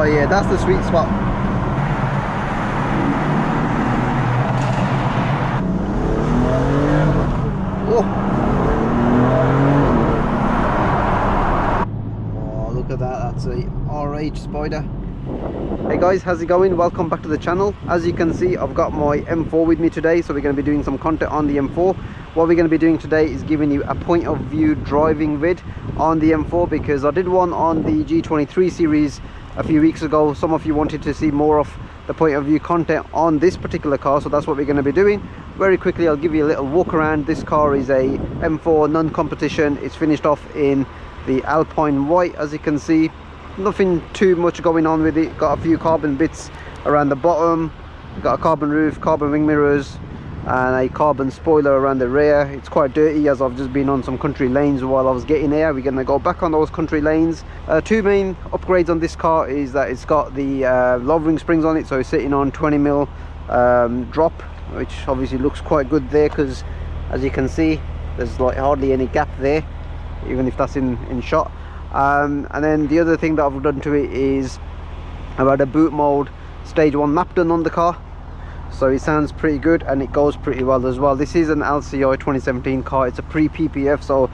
yeah, that's the sweet spot. Oh, look at that, that's a RH Spider. Hey guys, how's it going? Welcome back to the channel. As you can see, I've got my M4 with me today, so we're going to be doing some content on the M4. What we're going to be doing today is giving you a point of view driving vid on the M4, because I did one on the G23 series a few weeks ago. Some of you wanted to see more of the point of view content on this particular car, so that's what we're going to be doing. Very quickly, I'll give you a little walk around. This car is a M4 non-competition. It's finished off in the Alpine white, as you can see. Nothing too much going on with it. Got a few carbon bits around the bottom, got a carbon roof, carbon wing mirrors, and a carbon spoiler around the rear. It's quite dirty, as I've just been on some country lanes while I was getting here. We're going to go back on those country lanes. Two main upgrades on this car is that it's got the lowering springs on it, so it's sitting on 20mm drop, which obviously looks quite good there, because as you can see, there's like hardly any gap there, even if that's in shot. And then the other thing that I've done to it is I've had a boot mode stage 1 map done on the car, so it sounds pretty good and it goes pretty well as well. This is an LCI 2017 car. It's a pre-PPF, so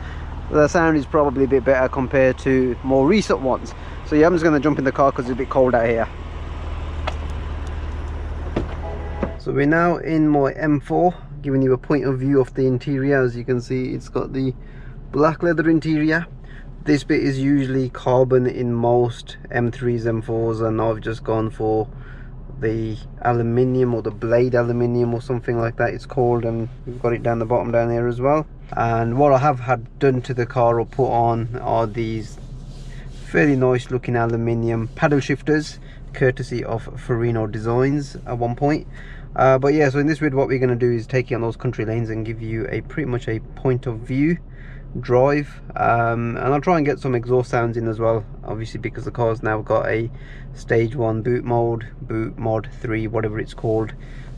the sound is probably a bit better compared to more recent ones. So yeah, I'm just going to jump in the car because it's a bit cold out here. So we're now in my M4, giving you a point of view of the interior. As you can see, it's got the black leather interior. This bit is usually carbon in most M3s, M4s, and I've just gone for the aluminium, or the blade aluminium, or something like that it's called, and we've got it down the bottom down there as well. And what I have had done to the car or put on are these fairly nice looking aluminium paddle shifters, courtesy of Farino Designs at one point. But yeah, so in this vid what we're going to do is take you on those country lanes and give you a pretty much a point of view drive, and I'll try and get some exhaust sounds in as well, obviously, because the car's now got a stage 1 boot mode, boot mod 3, whatever it's called,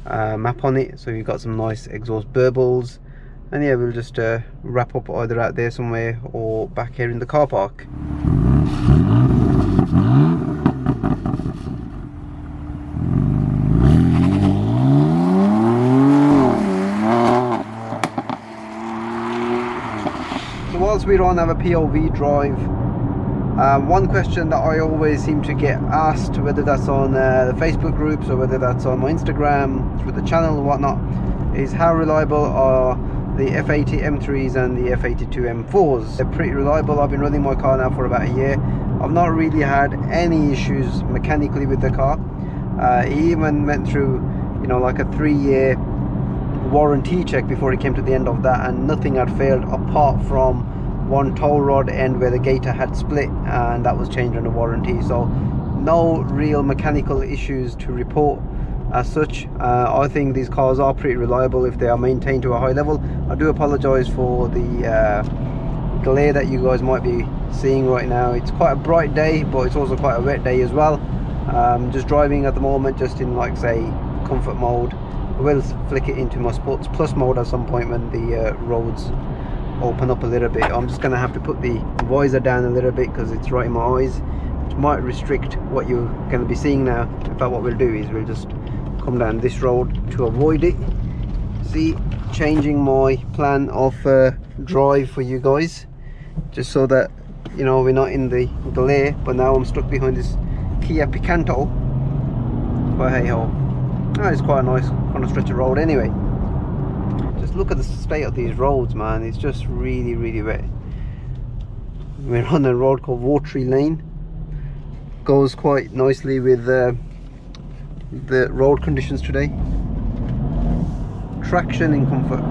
map on it. So you've got some nice exhaust burbles, and yeah, we'll just wrap up either out there somewhere or back here in the car park. Whilst we're on our POV drive, one question that I always seem to get asked, whether that's on the Facebook groups or whether that's on my Instagram, through the channel or whatnot, is how reliable are the F80 M3s and the F82 M4s. They're pretty reliable. I've been running my car now for about a year. I've not really had any issues mechanically with the car. It even went through, you know, like a 3-year warranty check before it came to the end of that, and nothing had failed apart from one tow rod end where the gator had split, and that was changed under warranty. So no real mechanical issues to report as such. I think these cars are pretty reliable if they are maintained to a high level. I do apologize for the glare that you guys might be seeing right now. It's quite a bright day, but it's also quite a wet day as well. Just driving at the moment just in, like, say, comfort mode. I will flick it into my Sports Plus mode at some point when the roads open up a little bit. I'm just going to have to put the visor down a little bit because it's right in my eyes, which might restrict what you're going to be seeing now. In fact, what we'll do is we'll just come down this road to avoid it. See, changing my plan of drive for you guys, just so that, you know, we're not in the glare. But now I'm stuck behind this Kia Picanto, but hey ho. Oh, it's quite a nice kind of stretch of road anyway. Just look at the state of these roads, man. It's just really, really wet. We're on a road called Watery Lane. Goes quite nicely with the road conditions today. Traction and comfort.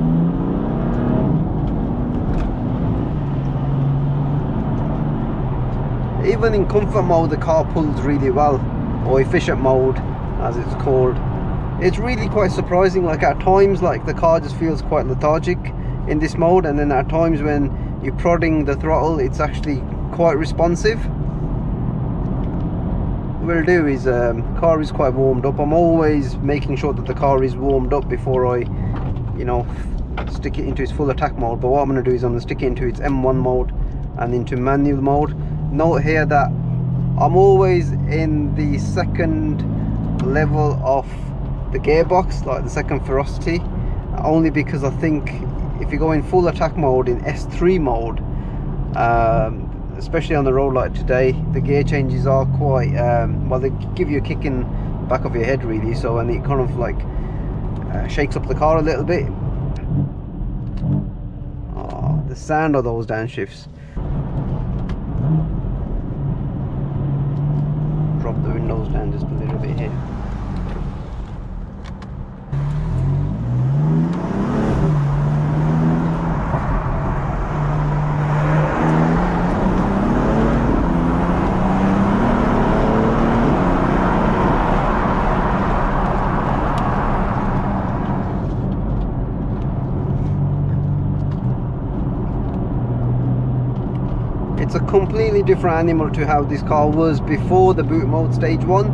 Even in comfort mode, the car pulls really well, or efficient mode as it's called. It's really quite surprising. Like, at times, like, the car just feels quite lethargic in this mode, and then at times when you're prodding the throttle, it's actually quite responsive. What we'll do is, car is quite warmed up. I'm always making sure that the car is warmed up before I, you know, stick it into its full attack mode. But what I'm going to do is I'm going to stick it into its M1 mode and into manual mode. Note here that I'm always in the second level of the gearbox, like the second ferocity, only because I think if you go in full attack mode in S3 mode, especially on the road like today, the gear changes are quite well, they give you a kick in the back of your head really, so, and it kind of like shakes up the car a little bit. Oh, the sound of those downshifts. Drop the windows down just a little bit here. It's a completely different animal to how this car was before the boot mode stage 1.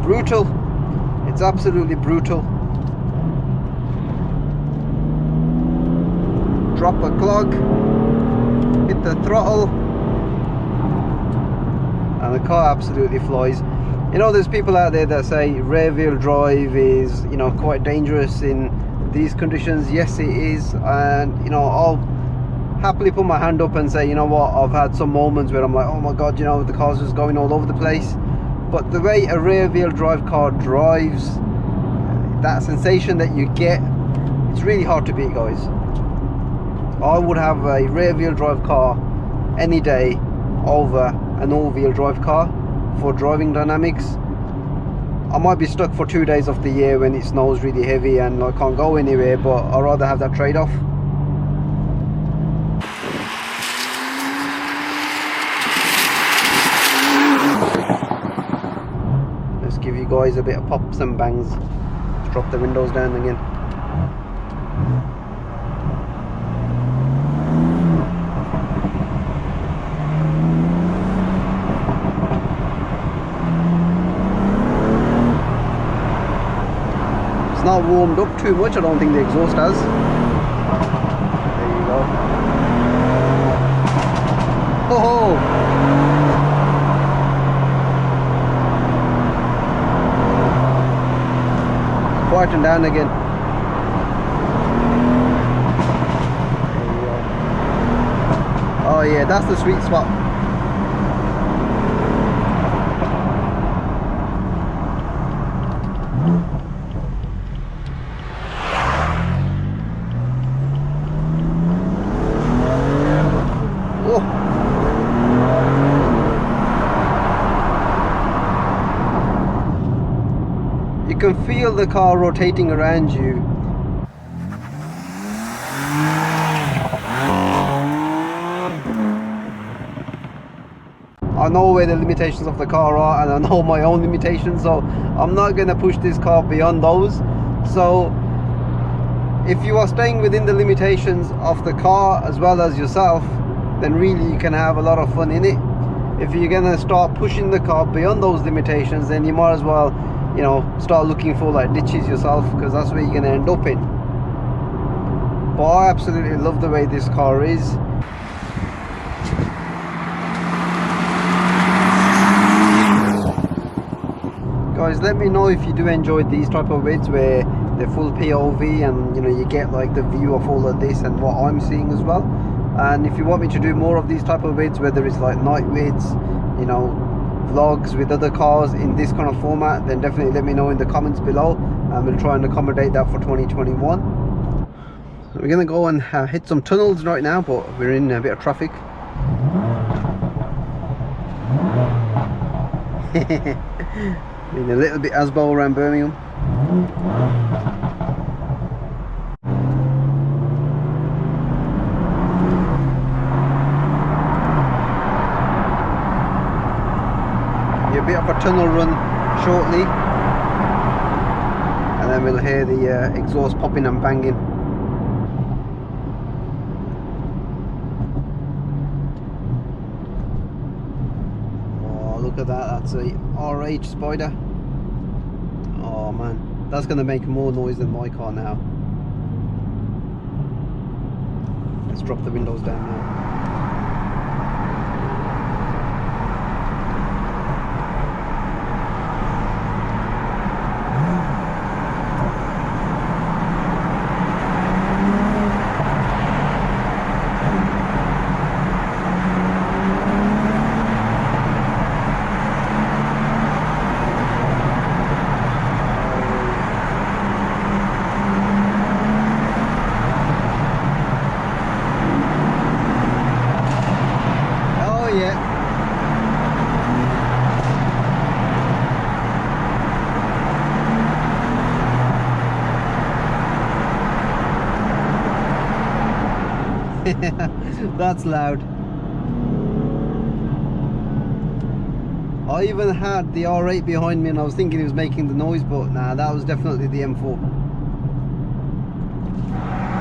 Brutal. It's absolutely brutal. Drop a clog, hit the throttle, and the car absolutely flies. You know, there's people out there that say rear wheel drive is, you know, quite dangerous in these conditions. Yes, it is, and you know, I'll happily put my hand up and say, you know what, I've had some moments where I'm like, oh my god, you know, the car's just going all over the place. But the way a rear wheel drive car drives, that sensation that you get, it's really hard to beat, guys. I would have a rear wheel drive car any day over an all wheel drive car for driving dynamics. I might be stuck for 2 days of the year when it snows really heavy and I can't go anywhere, but I'd rather have that trade-off. Let's give you guys a bit of pops and bangs. Let's drop the windows down again. It's not warmed up too much, I don't think the exhaust has. There you go. Oh! Quieten down again. There you go. Oh yeah, that's the sweet spot. You can feel the car rotating around you. I know where the limitations of the car are, and I know my own limitations, so I'm not going to push this car beyond those. So if you are staying within the limitations of the car as well as yourself, then really you can have a lot of fun in it. If you're going to start pushing the car beyond those limitations, then you might as well, you know, start looking for like ditches yourself, because that's where you're going to end up in. But I absolutely love the way this car is. Guys, let me know if you do enjoy these type of vids where they're full POV and, you know, you get like the view of all of this and what I'm seeing as well. And if you want me to do more of these type of vids, whether it's like night vids, you know, vlogs with other cars in this kind of format, then definitely let me know in the comments below, and we'll try and accommodate that for 2021. We're gonna go and hit some tunnels right now, but we're in a bit of traffic. Been a little bit asbo around Birmingham. A bit of a tunnel run shortly, and then we'll hear the exhaust popping and banging. at that. That's a RH Spider. Oh man, that's going to make more noise than my car now. Let's drop the windows down now. That's loud. I even had the R8 behind me and I was thinking it was making the noise, but nah, that was definitely the M4.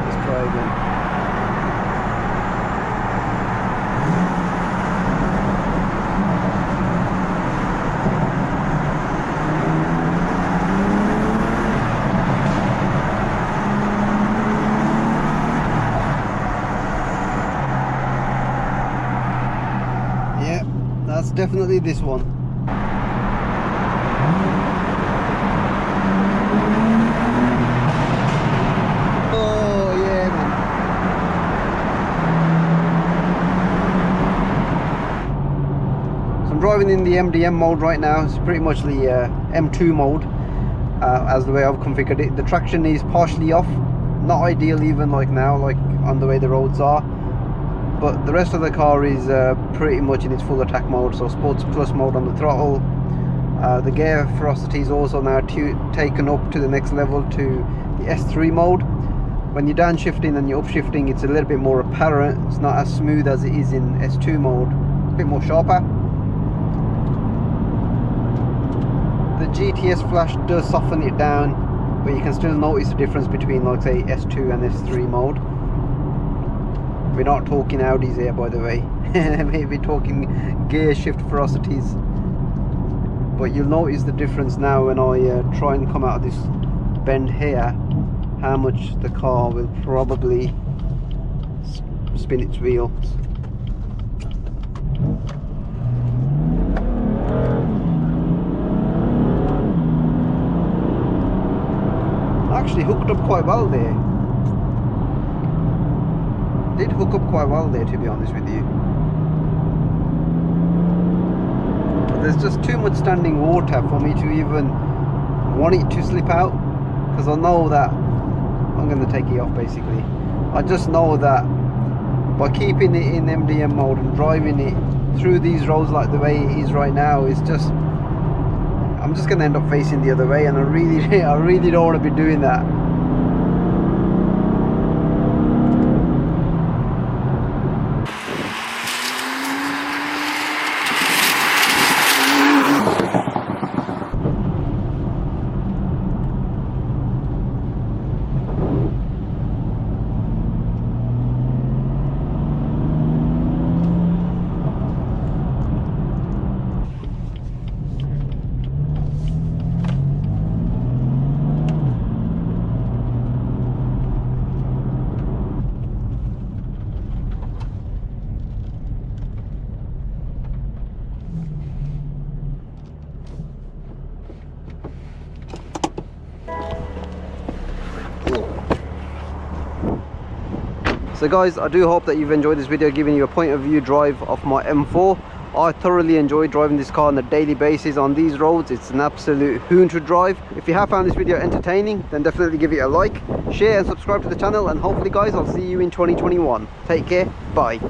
Let's try again. That's definitely this one. Oh yeah, man. So I'm driving in the MDM mode right now. It's pretty much the M2 mode as the way I've configured it. The traction is partially off, not ideal even like now, like on the way the roads are. But the rest of the car is pretty much in its full attack mode, so Sports Plus mode on the throttle. The gear ferocity is also now taken up to the next level to the S3 mode. When you're downshifting and you're upshifting, it's a little bit more apparent. It's not as smooth as it is in S2 mode, a bit more sharper. The GTS flash does soften it down, but you can still notice the difference between, like say, S2 and S3 mode. We're not talking Audis here, by the way. Maybe talking gear shift ferocities. But you'll notice the difference now when I try and come out of this bend here, how much the car will probably spin its wheels. Actually hooked up quite well there. Did hook up quite well there, to be honest with you. But there's just too much standing water for me to even want it to slip out, because I know that I'm going to take it off basically. I just know that by keeping it in MDM mode and driving it through these roads like the way it is right now, it's just, I'm just going to end up facing the other way, and I really don't want to be doing that. So guys, I do hope that you've enjoyed this video, giving you a point of view drive of my M4. I thoroughly enjoy driving this car on a daily basis on these roads. It's an absolute hoon to drive. If you have found this video entertaining, then definitely give it a like, share and subscribe to the channel, and hopefully guys, I'll see you in 2021. Take care, bye.